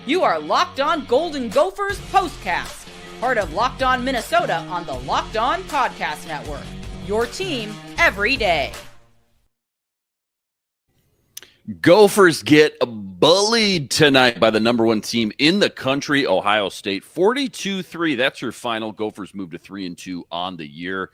You are Locked On Golden Gophers POSTCAST, part of Locked On Minnesota on the Locked On Podcast Network. Your team every day. Gophers get bullied tonight by the number one team in the country, Ohio State, 42-3. That's your final. Gophers move to 3-2 on the year.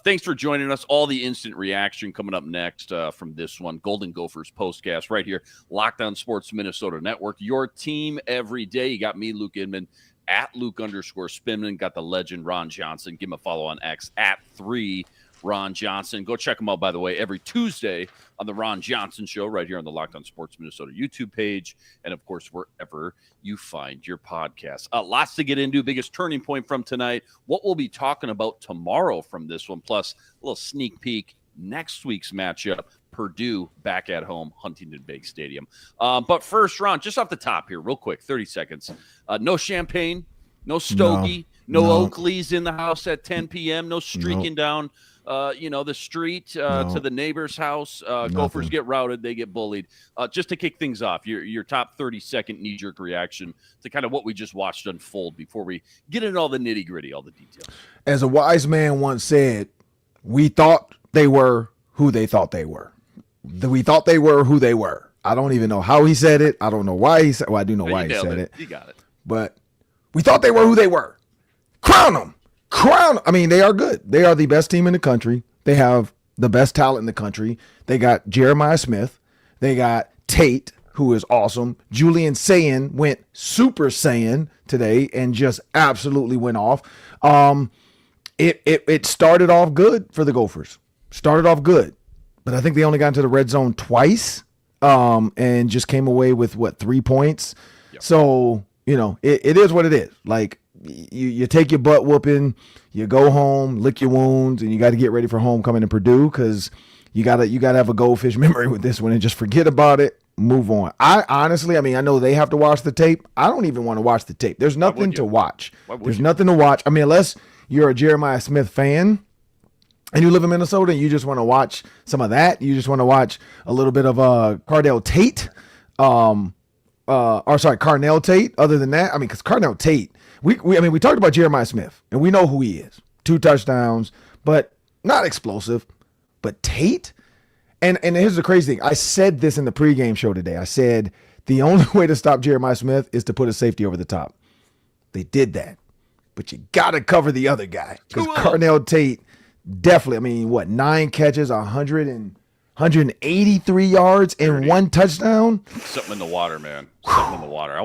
Thanks for joining us. All the instant reaction coming up next from this one. Golden Gophers POSTCAST right here, Locked On Sports Minnesota Network. Your team every day. You got me, Luke Inman, at Luke_Spinman. Got the legend Ron Johnson. Give him a follow on X at 3 Ron Johnson. Go check him out, by the way, every Tuesday on the Ron Johnson Show right here on the Locked On Sports Minnesota YouTube page, and, of course, wherever you find your podcasts. Lots to get into. Biggest turning point from tonight, what we'll be talking about tomorrow from this one, plus a little sneak peek next week's matchup, Purdue back at home, Huntington Bank Stadium. But first, Ron, just off the top here, real quick, 30 seconds. No champagne, no stogie, no Oakleys in the house at 10 p.m., no streaking down the street to the neighbor's house. Gophers get routed. They get bullied. Just to kick things off, your top 30-second knee-jerk reaction to kind of what we just watched unfold before we get into all the nitty-gritty, all the details. As a wise man once said, we thought they were who they thought they were. We thought they were who they were. I don't even know how he said it. I don't know why he said it. Well, I do know why he said it. You got it. But we thought they were who they were. Crown them. I mean, they are good. They are the best team in the country. They have the best talent in the country. They got Jeremiah Smith. They got Tate, who is awesome. Julian Saiyan went Super Saiyan today and just absolutely went off. It started off good for the Gophers. Started off good. But I think they only got into the red zone twice and just came away with, 3 points? Yep. So, it is what it is. Like, you take your butt whooping, you go home, lick your wounds, and you got to get ready for homecoming in Purdue because you gotta have a goldfish memory with this one and just forget about it, move on. I honestly, I know they have to watch the tape. I don't even want to watch the tape. There's nothing to watch. There's nothing to watch. Unless you're a Jeremiah Smith fan and you live in Minnesota and you just want to watch some of that. You just want to watch a little bit of Cardell Tate, Carnell Tate. Other than that, because Carnell Tate. We talked about Jeremiah Smith, and we know who he is. 2 touchdowns, but not explosive. But Tate, and here's the crazy thing. I said this in the pregame show today. I said the only way to stop Jeremiah Smith is to put a safety over the top. They did that, but you got to cover the other guy because Carnell Tate definitely. 9 catches, 183 yards and 1 touchdown. Something in the water, man. Something in the water.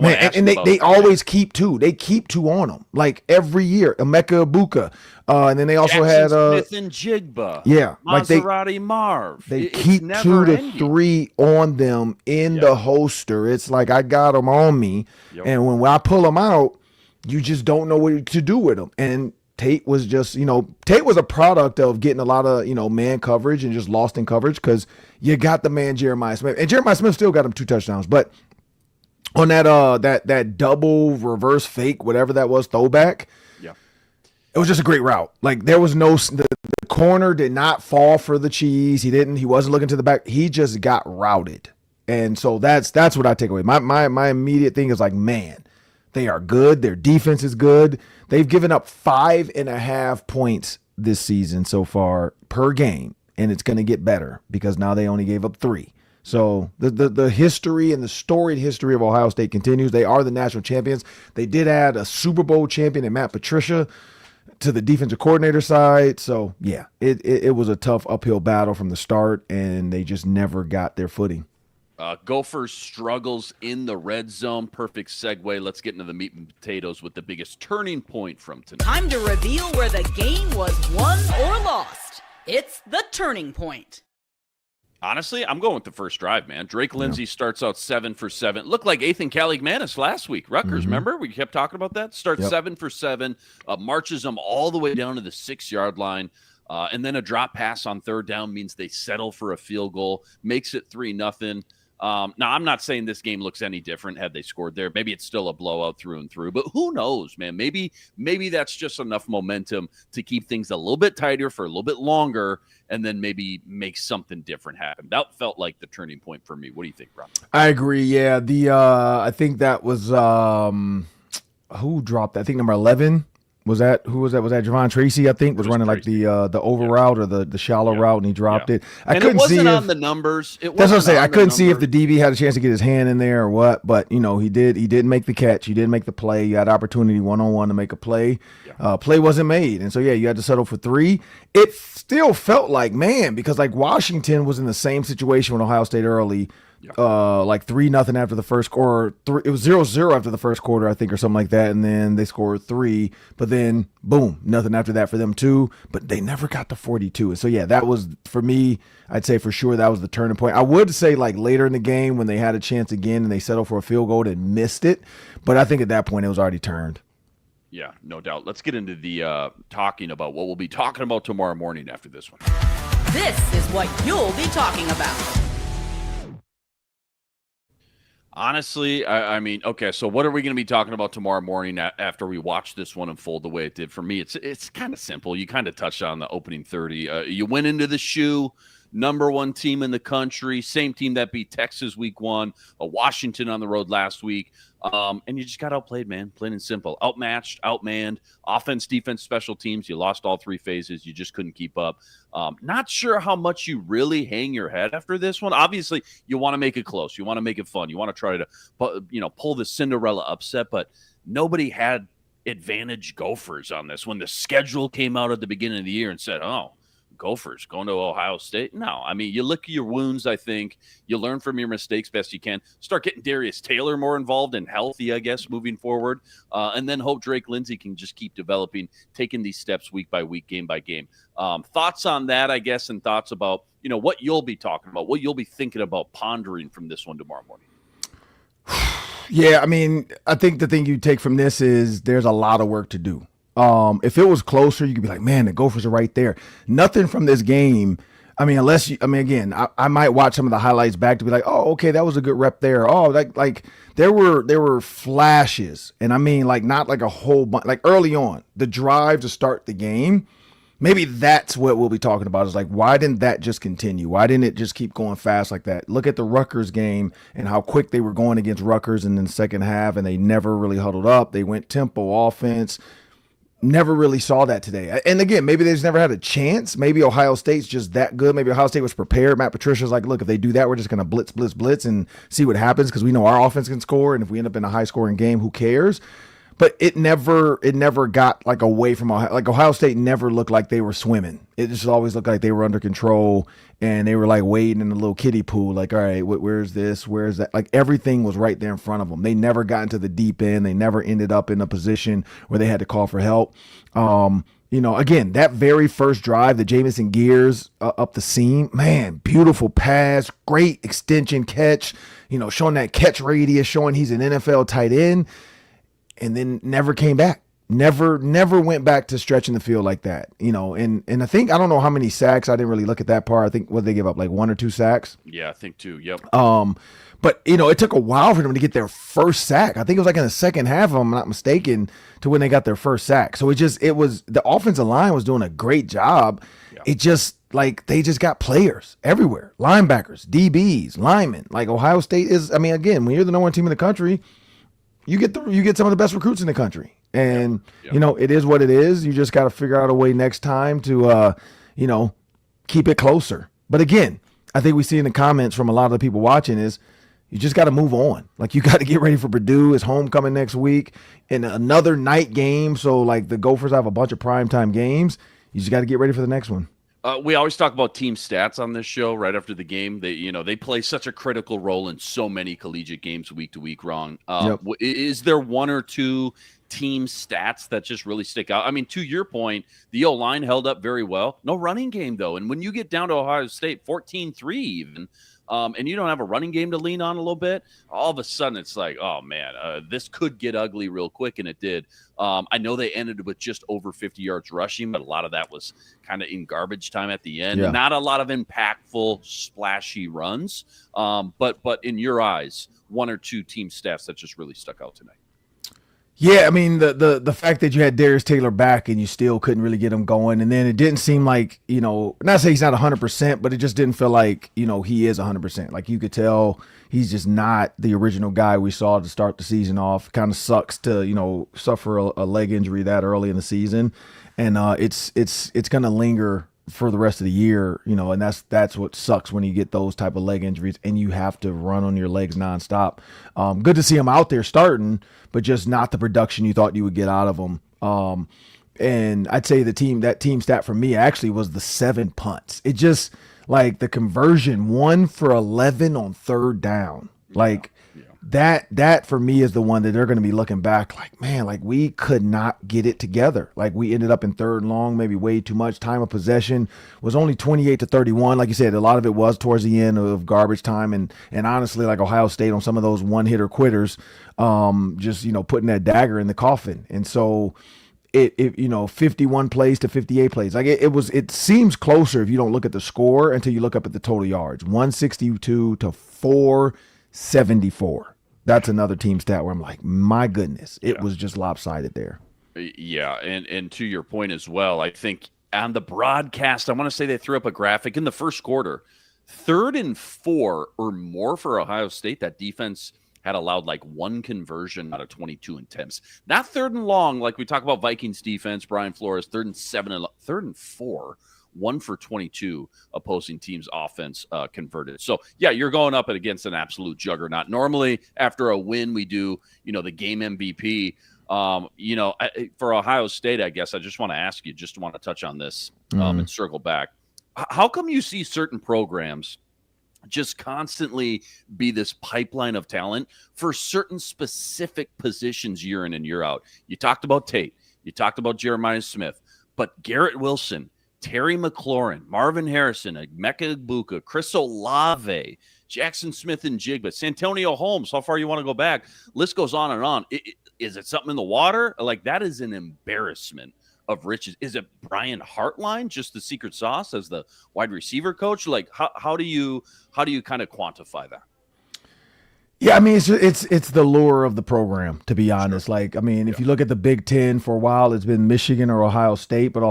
They always keep 2. They keep 2 on them, like every year. Emeka Ibuka, and then they also had Smith and Jigba. Yeah, Maserati Marv. They keep 2 to 3 on them in the holster. It's like I got them on me, and when I pull them out, you just don't know what to do with them. And Tate was just, Tate was a product of getting a lot of, man coverage and just lost in coverage because you got the man Jeremiah Smith. And Jeremiah Smith still got him 2 touchdowns. But on that double reverse fake, whatever that was, throwback, it was just a great route. Like there was the corner did not fall for the cheese. He wasn't looking to the back. He just got routed. And so that's what I take away. My immediate thing is like, man, they are good. Their defense is good. They've given up 5.5 points this season so far per game, and it's going to get better because now they only gave up 3. So the history and the storied history of Ohio State continues. They are the national champions. They did add a Super Bowl champion in Matt Patricia to the defensive coordinator side. So, yeah, it was a tough uphill battle from the start, and they just never got their footing. Gophers struggles in the red zone. Perfect segue. Let's get into the meat and potatoes with the biggest turning point from tonight. Time to reveal where the game was won or lost. It's the turning point. Honestly, I'm going with the first drive, man. Drake Lindsey starts out 7 for 7. Looked like Ethan Caligmanis last week. Rutgers, remember? We kept talking about that. Starts 7 for 7, marches them all the way down to the 6-yard line. And then a drop pass on third down means they settle for a field goal, makes it 3-0. Now, I'm not saying this game looks any different had they scored there. Maybe it's still a blowout through and through, but who knows, man? Maybe that's just enough momentum to keep things a little bit tighter for a little bit longer, and then maybe make something different happen. That felt like the turning point for me. What do you think, Rob? I agree. Yeah, I think that was who dropped that? I think number 11. Was that Javon Tracy? I think was running Tracy. Like the over route or the shallow route, and he dropped it. And it wasn't on the numbers. That's what I'm saying. I couldn't see if the DB had a chance to get his hand in there or what. But he did. He didn't make the catch. He didn't make the play. He had opportunity 1-on-1 to make a play. Yeah. Play wasn't made, and so you had to settle for 3. It still felt like, man, because like Washington was in the same situation with Ohio State early. Like 3-0 after the first quarter. It was 0-0 after the first quarter, I think, or something like that. And then they scored 3, but then boom, nothing after that for them too. But they never got to 42. And so that was for me. I'd say for sure that was the turning point. I would say like later in the game when they had a chance again and they settled for a field goal and missed it. But I think at that point it was already turned. Yeah, no doubt. Let's get into the talking about what we'll be talking about tomorrow morning after this one. This is what you'll be talking about. Honestly, I mean, okay, so what are we going to be talking about tomorrow morning after we watch this one unfold the way it did? For me, it's kind of simple. You kind of touched on the opening 30. You went into the shoe, number 1 team in the country, same team that beat Texas week 1, Washington on the road last week, and you just got outplayed, man, plain and simple. Outmatched, outmanned, offense, defense, special teams. You lost all 3 phases. You just couldn't keep up. Not sure how much you really hang your head after this one. Obviously, you want to make it close. You want to make it fun. You want to try to, pull the Cinderella upset, but nobody had advantage Gophers on this. When the schedule came out at the beginning of the year and said, oh, Gophers going to Ohio State. No, I mean, you lick your wounds. I think you learn from your mistakes best you can. Start getting Darius Taylor more involved and healthy, I guess, moving forward, and then hope Drake Lindsey can just keep developing, taking these steps week by week, game by game. Thoughts on that, I guess, and thoughts about what you'll be talking about, what you'll be thinking about, pondering from this one tomorrow morning. Yeah, I mean, I think the thing you take from this is there's a lot of work to do. If it was closer, you could be like, man, the Gophers are right there. Nothing from this game. I mean, again, I might watch some of the highlights back to be like, oh, okay, that was a good rep there. Oh, like there were flashes. And I mean, like not like a whole bunch, like early on, the drive to start the game. Maybe that's what we'll be talking about is like, why didn't that just continue? Why didn't it just keep going fast like that? Look at the Rutgers game and how quick they were going against Rutgers in the second half, and they never really huddled up. They went tempo offense. Never really saw that today. And again, maybe they just never had a chance. Maybe Ohio State's just that good. Maybe Ohio State was prepared. Matt Patricia's like, look, if they do that, we're just going to blitz and see what happens because we know our offense can score. And if we end up in a high-scoring game, who cares? But it never got like away from Ohio. Like Ohio State never looked like they were swimming. It just always looked like they were under control and they were like wading in a little kiddie pool. Like, all right, where's this? Where's that? Like everything was right there in front of them. They never got into the deep end. They never ended up in a position where they had to call for help. Again, that very first drive, the Jamison Gears up the seam, man, beautiful pass, great extension catch, showing that catch radius, showing he's an NFL tight end. And then never came back. Never went back to stretching the field like that. And I think, I don't know how many sacks. I didn't really look at that part. I think what they give up, like 1 or 2 sacks. Yeah, I think 2. Yep. But it took a while for them to get their first sack. I think it was like in the second half, if I'm not mistaken, to when they got their first sack. So it was the offensive line was doing a great job. Yeah. It just like they just got players everywhere, linebackers, DBs, linemen. Like Ohio State is. I mean, again, when you're the number 1 team in the country, you get some of the best recruits in the country. And, it is what it is. You just got to figure out a way next time to, keep it closer. But again, I think we see in the comments from a lot of the people watching is you just got to move on. Like you got to get ready for Purdue. It's homecoming next week and another night game. So like the Gophers have a bunch of primetime games. You just got to get ready for the next one. We always talk about team stats on this show right after the game. They play such a critical role in so many collegiate games week to week, Ron. Yep. Is there 1 or 2 team stats that just really stick out? I mean, to your point, the O-line held up very well. No running game, though. And when you get down to Ohio State, 14-3 even, and you don't have a running game to lean on a little bit, all of a sudden it's like, oh, man, this could get ugly real quick, and it did. I know they ended with just over 50 yards rushing, but a lot of that was kind of in garbage time at the end. Yeah. Not a lot of impactful, splashy runs. But in your eyes, one or two team stats that just really stuck out tonight? Yeah, I mean, the fact that you had Darius Taylor back and you still couldn't really get him going. And then it didn't seem like, not to say he's not 100%, but it just didn't feel like, he is 100%. Like you could tell he's just not the original guy we saw to start the season off. Kind of sucks to, suffer a leg injury that early in the season. And it's going to linger for the rest of the year, and that's what sucks when you get those type of leg injuries and you have to run on your legs nonstop. Good to see him out there starting, but just not the production you thought you would get out of him. And I'd say that team stat for me actually was the 7 punts. It just like the conversion 1 for 11 on third down. That for me is the one that they're going to be looking back like, man, like we could not get it together. Like we ended up in third and long, maybe way too much. Time of possession was only 28-31. Like you said, a lot of it was towards the end of garbage time. And honestly, like Ohio State on some of those one-hitter quitters, just, putting that dagger in the coffin. And so it 51 plays to 58 plays. Like it seems closer if you don't look at the score until you look up at the total yards. 162 to 474. That's another team stat where I'm like, my goodness, it was just lopsided there. Yeah, and to your point as well, I think on the broadcast, I want to say they threw up a graphic in the first quarter, 3rd and 4 or more for Ohio State. That defense had allowed like 1 conversion out of 22 attempts. Not 3rd and long, like we talk about Vikings defense, Brian Flores, 3rd and 7, 3rd and 4. 1 for 22 opposing teams' offense converted. So, yeah, you're going up against an absolute juggernaut. Normally, after a win, we do, the game MVP. For Ohio State, I guess I just want to ask you, just want to touch on this and circle back. How come you see certain programs just constantly be this pipeline of talent for certain specific positions year in and year out? You talked about Tate. You talked about Jeremiah Smith. But Garrett Wilson, Terry McLaurin, Marvin Harrison, Emeka Egbuka, Chris Olave, Jackson Smith and Jigba, Santonio Holmes, how far you want to go back? List goes on and on. Is it something in the water? Like, that is an embarrassment of riches. Is it Brian Hartline, just the secret sauce as the wide receiver coach? Like, how do you kind of quantify that? Yeah, I mean, it's the lure of the program, to be honest. Sure. Like, I mean, if you look at the Big Ten for a while, it's been Michigan or Ohio State, but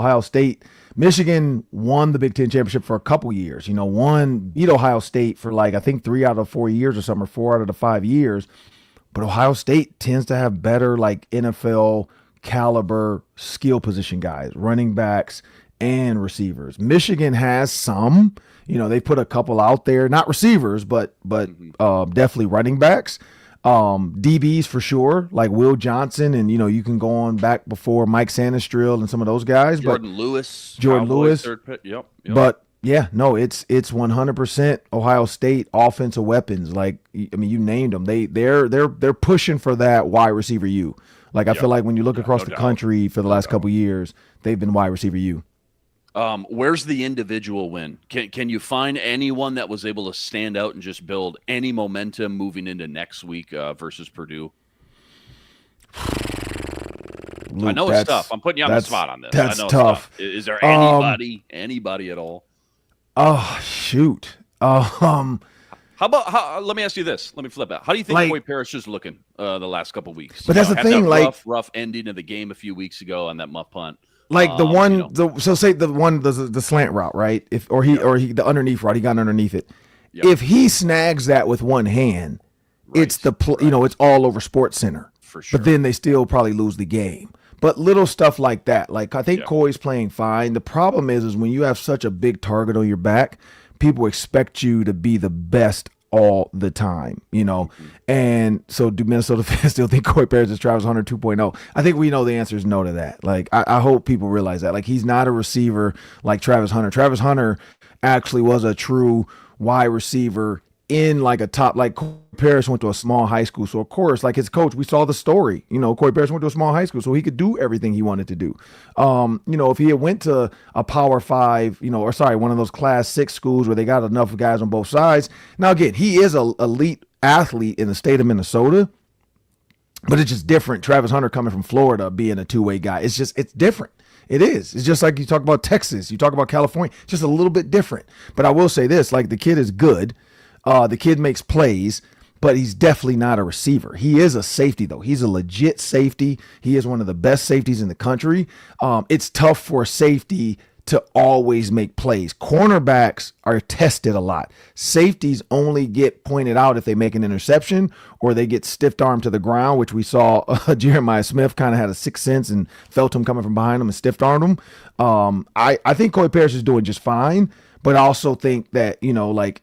Michigan won the Big Ten championship for a couple years. Beat Ohio State for like, I think 3 out of 4 years or something, or 4 out of the 5 years. But Ohio State tends to have better like NFL caliber skill position guys, running backs and receivers. Michigan has some. They put a couple out there, not receivers, but definitely running backs, DBs for sure, like Will Johnson, and you can go on back before Mike Sanistrill and some of those guys. Jordan Lewis, third pick. Yep. But yeah, no, it's 100% Ohio State offensive weapons. Like, I mean, you named them. They're pushing for that wide receiver U. Like, I feel like when you look across the country for the last couple years, they've been wide receiver U. Where's the individual win? Can you find anyone that was able to stand out and just build any momentum moving into next week versus Purdue? Luke, I know it's tough. I'm putting you on the spot on this. That's I know tough. It's tough. Is there anybody at all? Oh, shoot. How about let me ask you this. Let me flip out. How do you think Coy Parrish is looking the last couple weeks? But that's the thing. Rough ending of the game a few weeks ago on that muff punt. Like say the slant route, right? He the underneath route, he got underneath it. Yep. If he snags that with one hand, right. It's it's all over Sports Center. For sure. But then they still probably lose the game. But little stuff like that, like I think Coy's playing fine. The problem is when you have such a big target on your back, people expect you to be the best all the time, Mm-hmm. And so do Minnesota fans still think Coy Parrish is Travis Hunter 2.0? I think we know the answer is no to that. Like, I hope people realize that. Like, he's not a receiver like Travis Hunter. Travis Hunter actually was a true wide receiver in like a top, like Coy Parrish went to a small high school. So, of course, like his coach, we saw the story. Corey Parrish went to a small high school, so he could do everything he wanted to do. If he had went to a Power 5, one of those Class 6 schools where they got enough guys on both sides. Now, again, he is an elite athlete in the state of Minnesota, but it's just different. Travis Hunter coming from Florida being a two-way guy. It's different. It is. It's just like you talk about Texas, you talk about California, just a little bit different. But I will say this, like the kid is good. The kid makes plays, but he's definitely not a receiver. He is a safety, though. He's a legit safety. He is one of the best safeties in the country. It's tough for a safety to always make plays. Cornerbacks are tested a lot. Safeties only get pointed out if they make an interception or they get stiff armed to the ground, which we saw Jeremiah Smith kind of had a sixth sense and felt him coming from behind him and stiff armed him. I think Corey Parrish is doing just fine, but I also think that,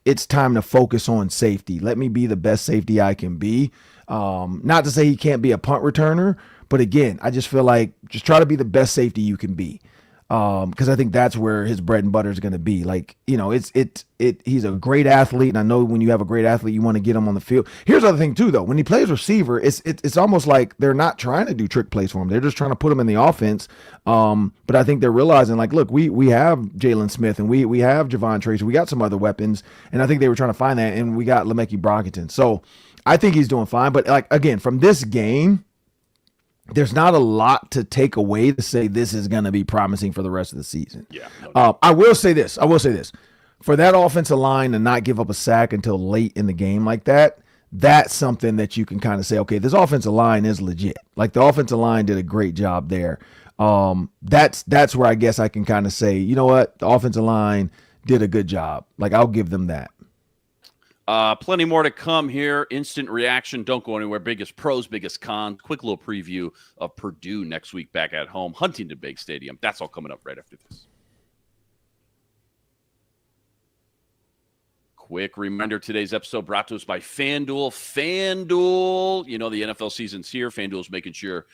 it's time to focus on safety. Let me be the best safety I can be. Not to say he can't be a punt returner, but again, I just feel like just try to be the best safety you can be. Because I think that's where his bread and butter is going to be. He's a great athlete, and I know when you have a great athlete, you want to get him on the field. Here's the other thing too, though. When he plays receiver, it's almost like they're not trying to do trick plays for him. They're just trying to put him in the offense. But I think they're realizing, look, we have Jalen Smith and we have Javon Tracy. We got some other weapons, and I think they were trying to find that, and we got Le'Meke Brockington. So I think he's doing fine. But again, from this game, there's not a lot to take away to say this is going to be promising for the rest of the season. Yeah. No. I will say this. For that offensive line to not give up a sack until late in the game like that, that's something that you can kind of say, okay, this offensive line is legit. Like the offensive line did a great job there. That's where I guess I can kind of say, you know what, the offensive line did a good job. Like I'll give them that. Plenty more to come here. Instant reaction. Don't go anywhere. Biggest pros, biggest cons. Quick little preview of Purdue next week back at home. Huntington Bank Stadium. That's all coming up right after this. Quick reminder, today's episode brought to us by FanDuel. FanDuel, the NFL season's here. FanDuel's making sure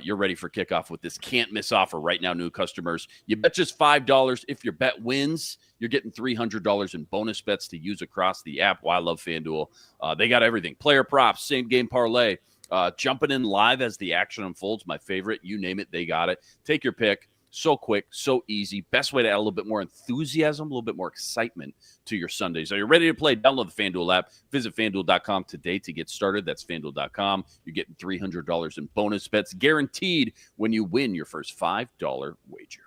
you're ready for kickoff with this can't-miss offer right now, new customers. You bet just $5. If your bet wins, you're getting $300 in bonus bets to use across the app. Well, I love FanDuel. They got everything. Player props, same-game parlay, jumping in live as the action unfolds. My favorite. You name it, they got it. Take your pick. So quick, so easy. Best way to add a little bit more enthusiasm, a little bit more excitement to your Sundays. Are you ready to play? Download the FanDuel app. Visit FanDuel.com today to get started. That's FanDuel.com. You're getting $300 in bonus bets guaranteed when you win your first $5 wager.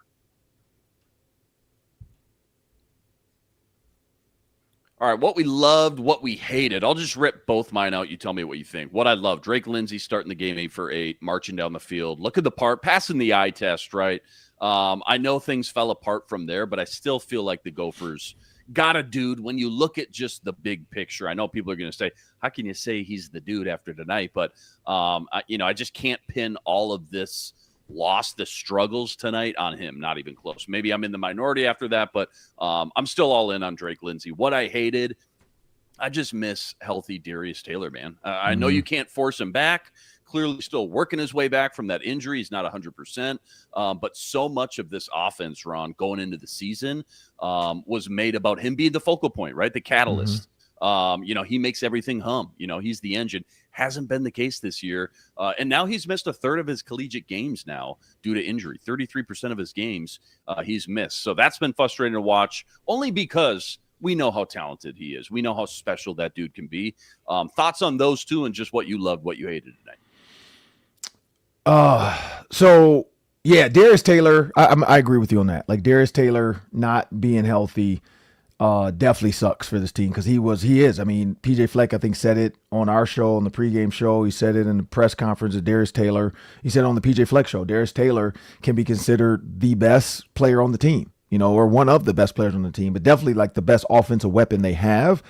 All right, what we loved, what we hated. I'll just rip both mine out. You tell me what you think. What I love, Drake Lindsey starting the game 8 for 8, marching down the field. Look at the part, passing the eye test, right? I know things fell apart from there, but I still feel like the Gophers got a dude. When you look at just the big picture, I know people are going to say, how can you say he's the dude after tonight? But, I just can't pin all of this loss, the struggles tonight on him. Not even close. Maybe I'm in the minority after that, but I'm still all in on Drake Lindsey. What I hated, I just miss healthy Darius Taylor, man. I know you can't force him back. Clearly still working his way back from that injury. He's not 100%. But so much of this offense, Ron, going into the season was made about him being the focal point, right? The catalyst. He makes everything hum. He's the engine. Hasn't been the case this year. And now he's missed a third of his collegiate games now due to injury. 33% of his games he's missed. So that's been frustrating to watch, only because we know how talented he is. We know how special that dude can be. Thoughts on those two and just what you loved, what you hated tonight? Darius Taylor, I agree with you on that. Like Darius Taylor not being healthy definitely sucks for this team because he is. I mean, PJ Fleck, I think, said it on our show, on the pregame show. He said it in the press conference of Darius Taylor. He said on the PJ Fleck show, Darius Taylor can be considered the best player on the team, or one of the best players on the team, but definitely like the best offensive weapon they have.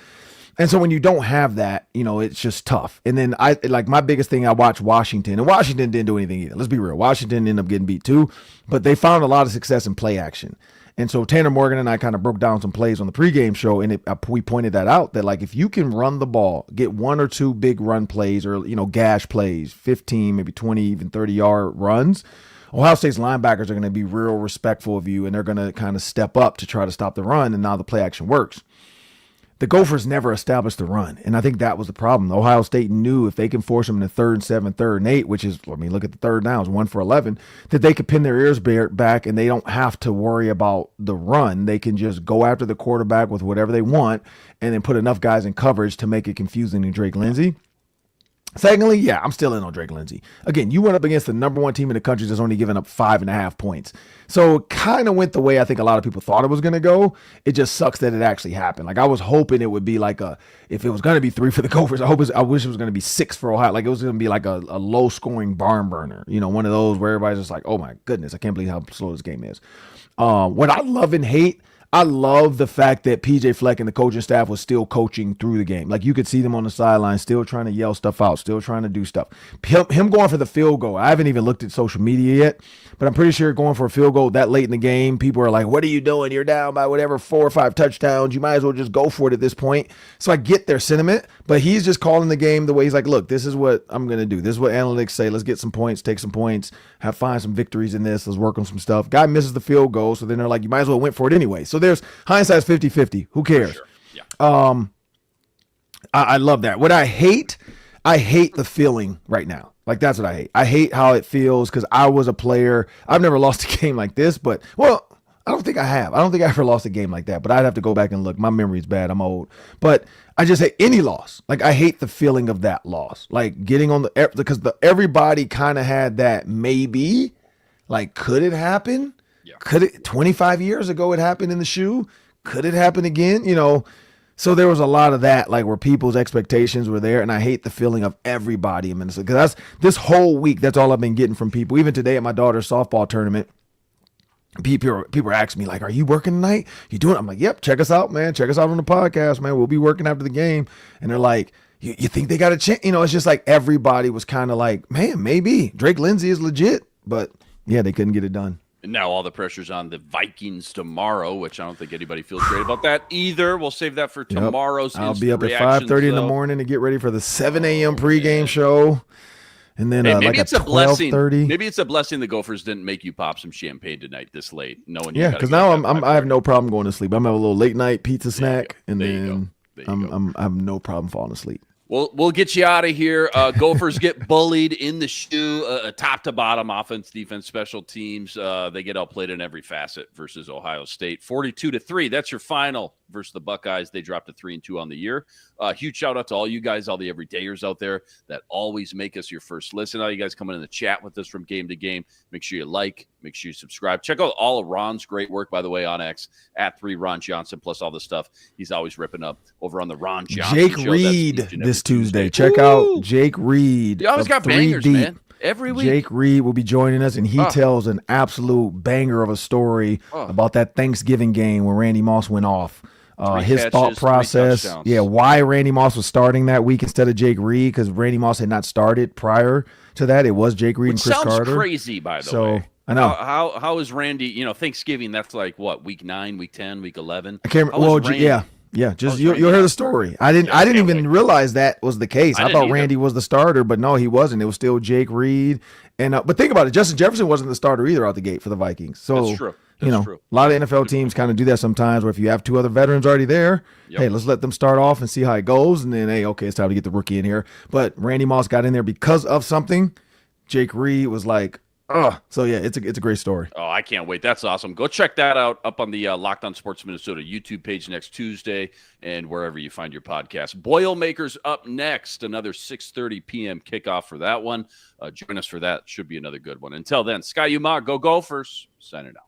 And so when you don't have that, it's just tough. And then my biggest thing, I watched Washington, and Washington didn't do anything either. Let's be real. Washington ended up getting beat too, but they found a lot of success in play action. And so Tanner Morgan and I kind of broke down some plays on the pregame show, and we pointed that out, that like if you can run the ball, get one or two big run plays or, gash plays, 15, maybe 20, even 30-yard runs, Ohio State's linebackers are going to be real respectful of you, and they're going to kind of step up to try to stop the run, and now the play action works. the Gophers never established the run. And I think that was the problem. Ohio State knew if they can force them in 3rd and 7, 3rd and 8, which is, I mean, look at the third downs, 1 for 11, that they could pin their ears back and they don't have to worry about the run. They can just go after the quarterback with whatever they want and then put enough guys in coverage to make it confusing to Drake Lindsey. Secondly, yeah, I'm still in on Drake Lindsey. Again, you went up against the number 1 team in the country that's only given up 5.5 points. So it kind of went the way I think a lot of people thought it was going to go. It just sucks that it actually happened. Like I was hoping it would be like if it was going to be 3 for the Gophers, I wish it was going to be 6 for Ohio. Like it was going to be like a low scoring barn burner. You know, one of those where everybody's just like, oh my goodness, I can't believe how slow this game is. What I love and hate, I love the fact that PJ Fleck and the coaching staff was still coaching through the game. Like you could see them on the sideline, still trying to yell stuff out, still trying to do stuff. Him going for the field goal. I haven't even looked at social media yet, but I'm pretty sure going for a field goal that late in the game, people are like, what are you doing? You're down by whatever 4 or 5 touchdowns. You might as well just go for it at this point. So I get their sentiment, but he's just calling the game the way he's like, look, this is what I'm going to do. This is what analytics say. Let's get some points, take some points, find some victories in this. Let's work on some stuff. Guy misses the field goal. So then they're like, you might as well went for it anyway. So there's hindsight's 50-50. Who cares? Sure. Yeah. I love that. What I hate the feeling right now. Like that's what I hate. I hate how it feels because I was a player. I've never lost a game like this, but well, I don't think I have. I don't think I ever lost a game like that, but I'd have to go back and look. My memory's bad. I'm old. But I just hate any loss. Like I hate the feeling of that loss. Like getting on because everybody kind of had that maybe, like, could it happen? Yeah. Could it 25 years ago it happened in the shoe? Could it happen again? You know, so there was a lot of that, like where people's expectations were there. And I hate the feeling of everybody in Minnesota because that's this whole week. That's all I've been getting from people. Even today at my daughter's softball tournament, people are asking me like, are you working tonight? You doing it? I'm like, yep, check us out, man. Check us out on the podcast, man. We'll be working after the game. And they're like, you think they got a chance? You know, it's just like everybody was kind of like, man, maybe Drake Lindsey is legit. But yeah, they couldn't get it done. And now all the pressure's on the Vikings tomorrow, which I don't think anybody feels great about that either. We'll save that for tomorrow's. Yep. I'll be up at 5:30 in the morning to get ready for the 7 a.m. pregame show. And then maybe like it's a blessing. Maybe it's a blessing the Gophers didn't make you pop some champagne tonight this late, knowing. Yeah, because now I have no problem going to sleep. I'm having a little late night pizza snack, and then I have no problem falling asleep. We'll get you out of here. Gophers get bullied in the shoe, top to bottom, offense, defense, special teams. They get outplayed in every facet versus Ohio State. 42-3. That's your final versus the Buckeyes. They dropped to 3-2 on the year. Huge shout out to all you guys, all the everydayers out there that always make us your first listen. All you guys coming in the chat with us from game to game. Make sure you like, make sure you subscribe. Check out all of Ron's great work, by the way, on X at 3Ron Johnson, plus all the stuff he's always ripping up over on the Ron Johnson Jake show. Reed this Tuesday. Check out Jake Reed. You always got bangers, man. Every week. Jake Reed will be joining us, and he tells an absolute banger of a story about that Thanksgiving game where Randy Moss went off. His thought process, why Randy Moss was starting that week instead of Jake Reed, because Randy Moss had not started prior to that. It was Jake Reed and Chris Carter. Sounds crazy, by the way. I know. How is Randy? Thanksgiving. That's like what, week 9, week 10, week 11. I can't. Yeah. Just you'll hear the story. I didn't even realize that was the case. I thought Randy was the starter, but no, he wasn't. It was still Jake Reed. And but think about it. Justin Jefferson wasn't the starter either out the gate for the Vikings. So that's true. A lot of NFL teams kind of do that sometimes, where if you have 2 other veterans already there, hey, let's let them start off and see how it goes, and then hey, okay, it's time to get the rookie in here. But Randy Moss got in there because of something. Jake Reed was like, so yeah, it's a great story. Oh, I can't wait. That's awesome. Go check that out up on the Locked On Sports Minnesota YouTube page next Tuesday and wherever you find your podcast. Boilermakers up next, another 6:30 p.m. kickoff for that one. Join us for that. Should be another good one. Until then, Sky Umar, go Gophers. Signing out.